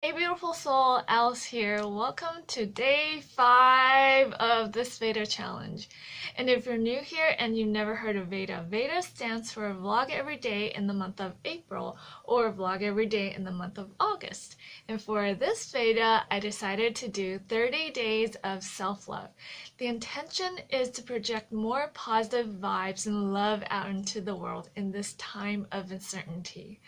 Hey beautiful soul, Alice here. Welcome to day 5 of this Veda challenge. And if you're new here and you've never heard of Veda, Veda stands for vlog every day in the month of April or vlog every day in the month of August. And for this Veda, I decided to do 30 days of self-love. The intention is to project more positive vibes and love out into the world in this time of uncertainty.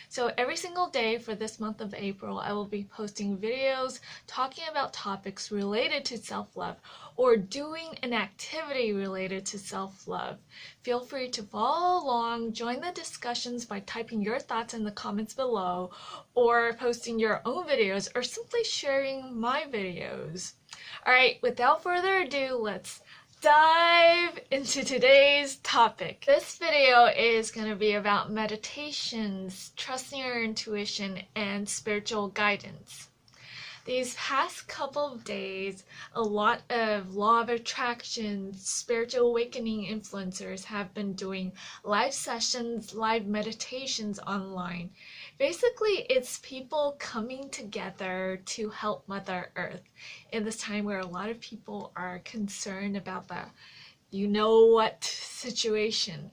So every single day for this month of April, I will be posting videos talking about topics related to self-love or doing an activity related to self-love. Feel free to follow along, join the discussions by typing your thoughts in the comments below or posting your own videos or simply sharing my videos. Alright, without further ado, let's dive into today's topic. This video is going to be about meditations, trusting your intuition, and spiritual guidance. These past couple of days, a lot of law of attraction, spiritual awakening influencers have been doing live sessions, live meditations online. Basically, it's people coming together to help Mother Earth in this time where a lot of people are concerned about the you-know-what situation.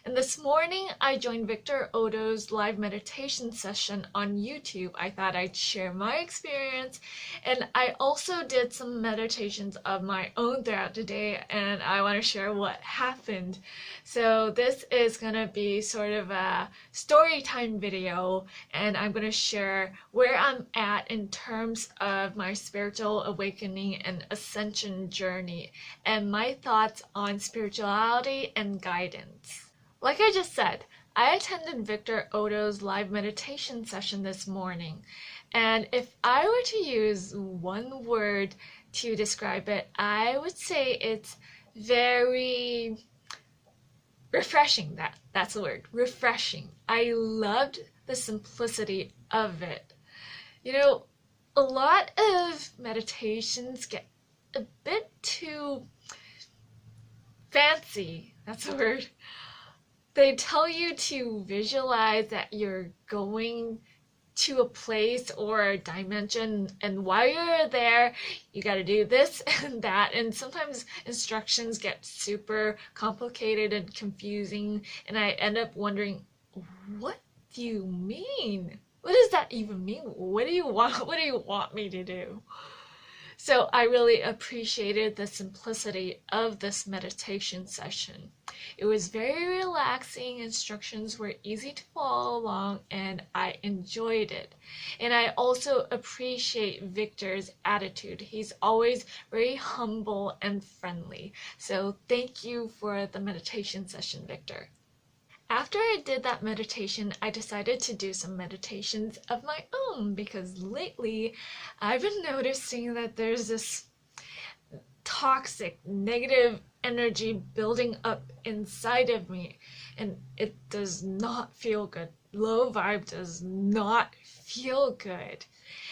And this morning, I joined Victor Odo's live meditation session on YouTube. I thought I'd share my experience, and I also did some meditations of my own throughout the day, and I want to share what happened. So this is going to be sort of a story time video, and I'm going to share where I'm at in terms of my spiritual awakening and ascension journey, and my thoughts on spirituality and guidance. Like I just said, I attended Victor Odo's live meditation session this morning, and if I were to use one word to describe it, I would say it's very refreshing. That's the word, refreshing. I loved the simplicity of it. You know, a lot of meditations get a bit too fancy, that's the word. They tell you to visualize that you're going to a place or a dimension, and while you're there, you got to do this and that, and sometimes instructions get super complicated and confusing, and I end up wondering, what do you mean? What does that even mean? What do you want me to do? So I really appreciated the simplicity of this meditation session. It was very relaxing, instructions were easy to follow along, and I enjoyed it. And I also appreciate Victor's attitude. He's always very humble and friendly. So thank you for the meditation session, Victor. After I did that meditation, I decided to do some meditations of my own because lately I've been noticing that there's this toxic, negative energy building up inside of me, and it does not feel good. Low vibe does not feel good.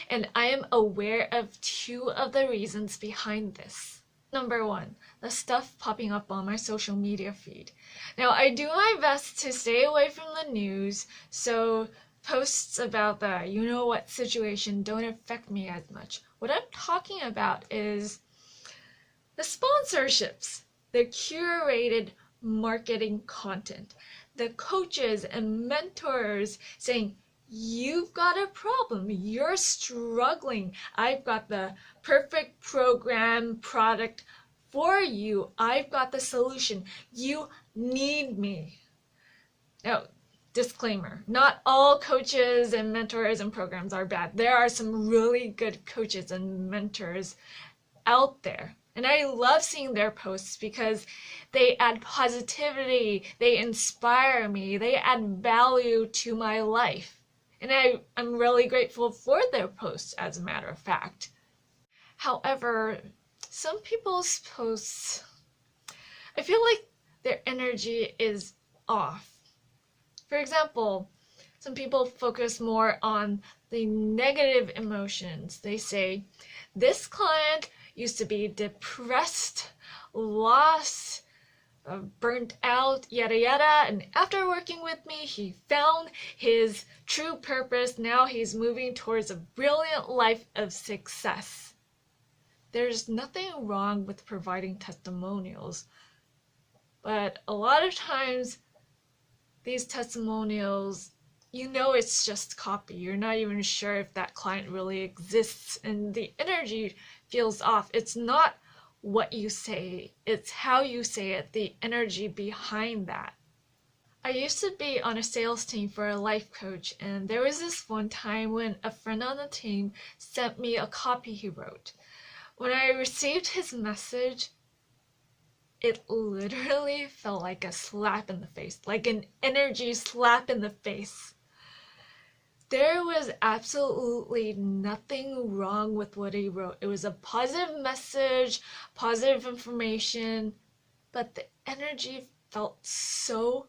And I am aware of two of the reasons behind this. Number one, the stuff popping up on my social media feed. Now, I do my best to stay away from the news, so posts about the you-know-what situation don't affect me as much. What I'm talking about is the sponsorships, the curated marketing content, the coaches and mentors saying, you've got a problem, you're struggling, I've got the perfect program, product for you, I've got the solution, you need me. Now, disclaimer, not all coaches and mentors and programs are bad. There are some really good coaches and mentors out there. And I love seeing their posts because they add positivity, they inspire me, they add value to my life. And I'm really grateful for their posts, as a matter of fact. However, some people's posts, I feel like their energy is off. For example, some people focus more on the negative emotions. They say, this client used to be depressed, lost, burnt out, yada yada. And after working with me, he found his true purpose. Now he's moving towards a brilliant life of success. There's nothing wrong with providing testimonials, but a lot of times these testimonials, it's just copy. You're not even sure if that client really exists, and the energy feels off. It's not what you say, it's how you say it, the energy behind that. I used to be on a sales team for a life coach, and there was this one time when a friend on the team sent me a copy he wrote. When I received his message, it literally felt like a slap in the face, like an energy slap in the face. There was absolutely nothing wrong with what he wrote. It was a positive message, positive information, but the energy felt so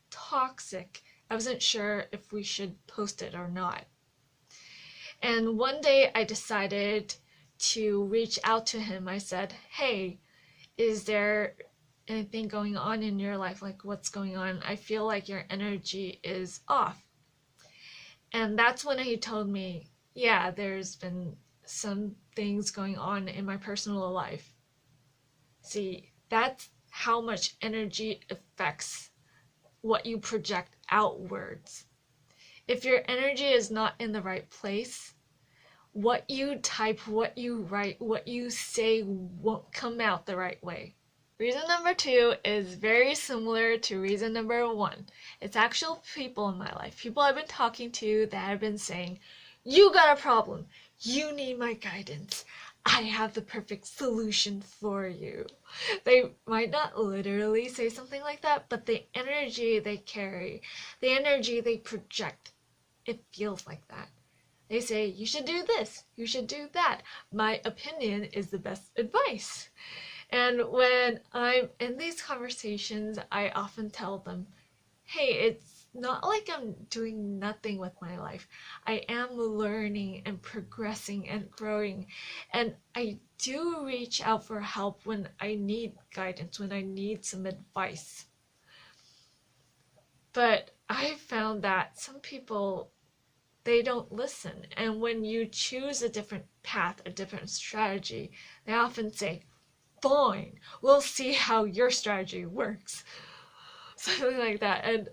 toxic. I wasn't sure if we should post it or not. And one day I decided to reach out to him. I said, "Hey, is there anything going on in your life? Like, what's going on? I feel like your energy is off." And that's when he told me, "Yeah, there's been some things going on in my personal life." See, that's how much energy affects what you project outwards. If your energy is not in the right place, what you type, what you write, what you say won't come out the right way. Reason number 2 is very similar to reason number 1. It's actual people in my life, people I've been talking to that have been saying, "You got a problem. You need my guidance. I have the perfect solution for you." They might not literally say something like that, but the energy they carry, the energy they project, it feels like that. They say, "You should do this, you should do that. My opinion is the best advice." And when I'm in these conversations, I often tell them, "Hey, it's not like I'm doing nothing with my life. I am learning and progressing and growing. And I do reach out for help when I need guidance, when I need some advice." But I found that some people, they don't listen. And when you choose a different path, a different strategy, they often say, "Fine, we'll see how your strategy works." Something like that.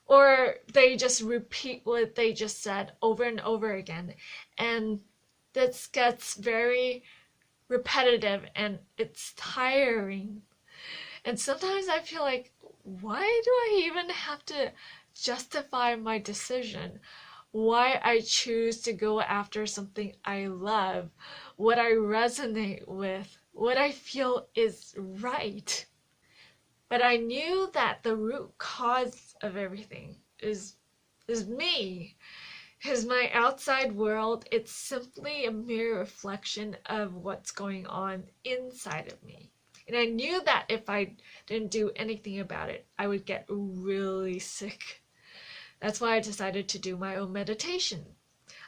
Or they just repeat what they just said over and over again. And this gets very repetitive and it's tiring. And sometimes I feel like, why do I even have to justify my decision? Why I choose to go after something I love, what I resonate with, what I feel is right. But I knew that the root cause of everything is me, is my outside world. It's simply a mere reflection of what's going on inside of me. And I knew that if I didn't do anything about it, I would get really sick. That's why I decided to do my own meditation.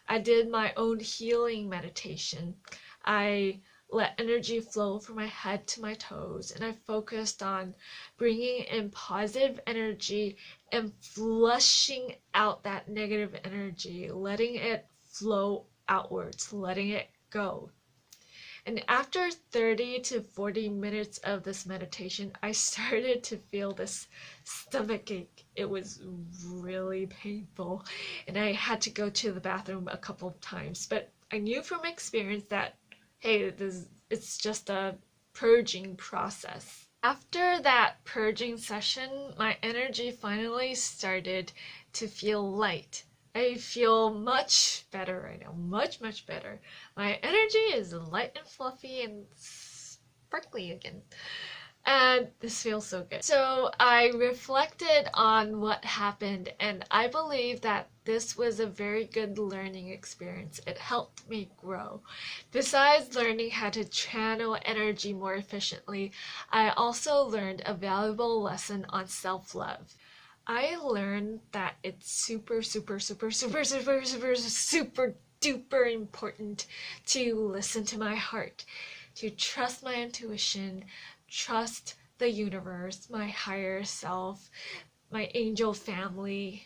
I did my own healing meditation. I let energy flow from my head to my toes, and I focused on bringing in positive energy and flushing out that negative energy, letting it flow outwards, letting it go. And after 30 to 40 minutes of this meditation, I started to feel this stomach ache. It was really painful, and I had to go to the bathroom a couple of times. But I knew from experience that, hey, it's just a purging process. After that purging session, my energy finally started to feel light. I feel much better right now, much better. My energy is light and fluffy and sparkly again. And this feels so good. So I reflected on what happened, and I believe that this was a very good learning experience. It helped me grow. Besides learning how to channel energy more efficiently, I also learned a valuable lesson on self-love. I learned that it's super duper important to listen to my heart, to trust my intuition, trust the universe, my higher self, my angel family,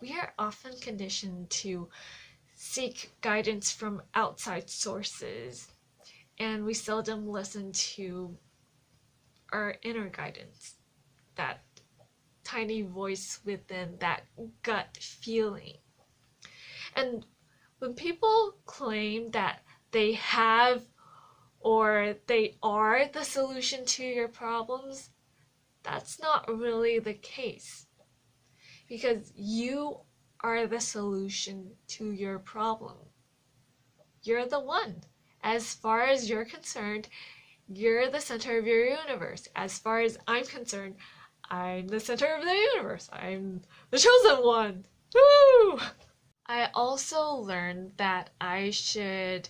we are often conditioned to seek guidance from outside sources, and we seldom listen to our inner guidance, that tiny voice within, that gut feeling. And when people claim that they have or they are the solution to your problems, that's not really the case. Because you are the solution to your problem. You're the one. As far as you're concerned, you're the center of your universe. As far as I'm concerned, I'm the center of the universe. I'm the chosen one. Woo! I also learned that I should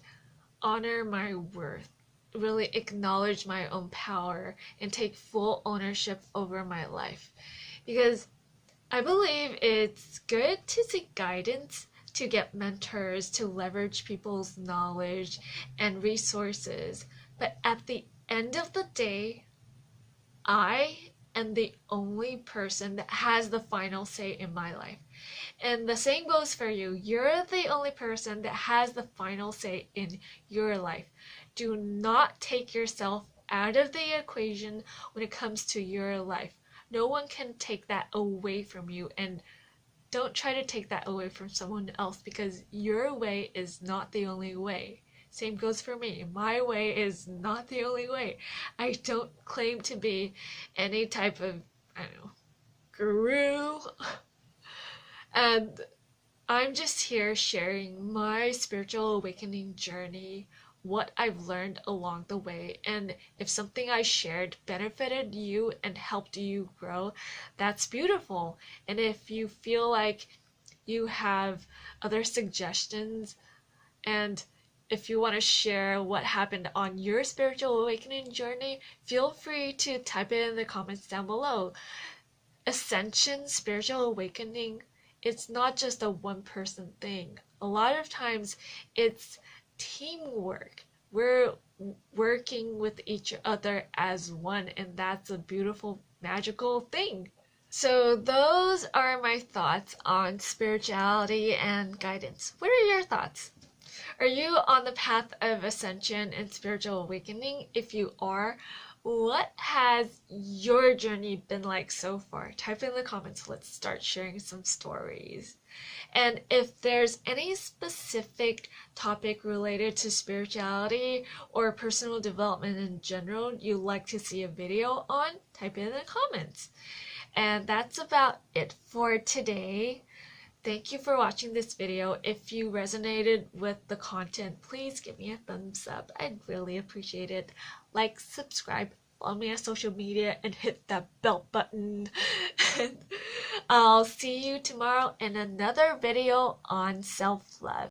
honor my worth, really acknowledge my own power, and take full ownership over my life. Because I believe it's good to seek guidance, to get mentors, to leverage people's knowledge and resources. But at the end of the day, I am the only person that has the final say in my life. And the same goes for you. You're the only person that has the final say in your life. Do not take yourself out of the equation when it comes to your life. No one can take that away from you, and don't try to take that away from someone else, because your way is not the only way. Same goes for me. My way is not the only way. I don't claim to be any type of, guru. And I'm just here sharing my spiritual awakening journey, what I've learned along the way, and if something I shared benefited you and helped you grow, that's beautiful. And if you feel like you have other suggestions, and if you want to share what happened on your spiritual awakening journey, feel free to type it in the comments down below. Ascension, spiritual awakening, it's not just a one-person thing. A lot of times it's teamwork. We're working with each other as one, and that's a beautiful, magical thing. So those are my thoughts on spirituality and guidance. What are your thoughts? Are you on the path of ascension and spiritual awakening? If you are, what has your journey been like so far? Type in the comments. Let's start sharing some stories. And if there's any specific topic related to spirituality or personal development in general you'd like to see a video on, type it in the comments. And that's about it for today. Thank you for watching this video. If you resonated with the content, please give me a thumbs up. I'd really appreciate it. Like, subscribe, follow me on social media, and hit that bell button. I'll see you tomorrow in another video on self-love.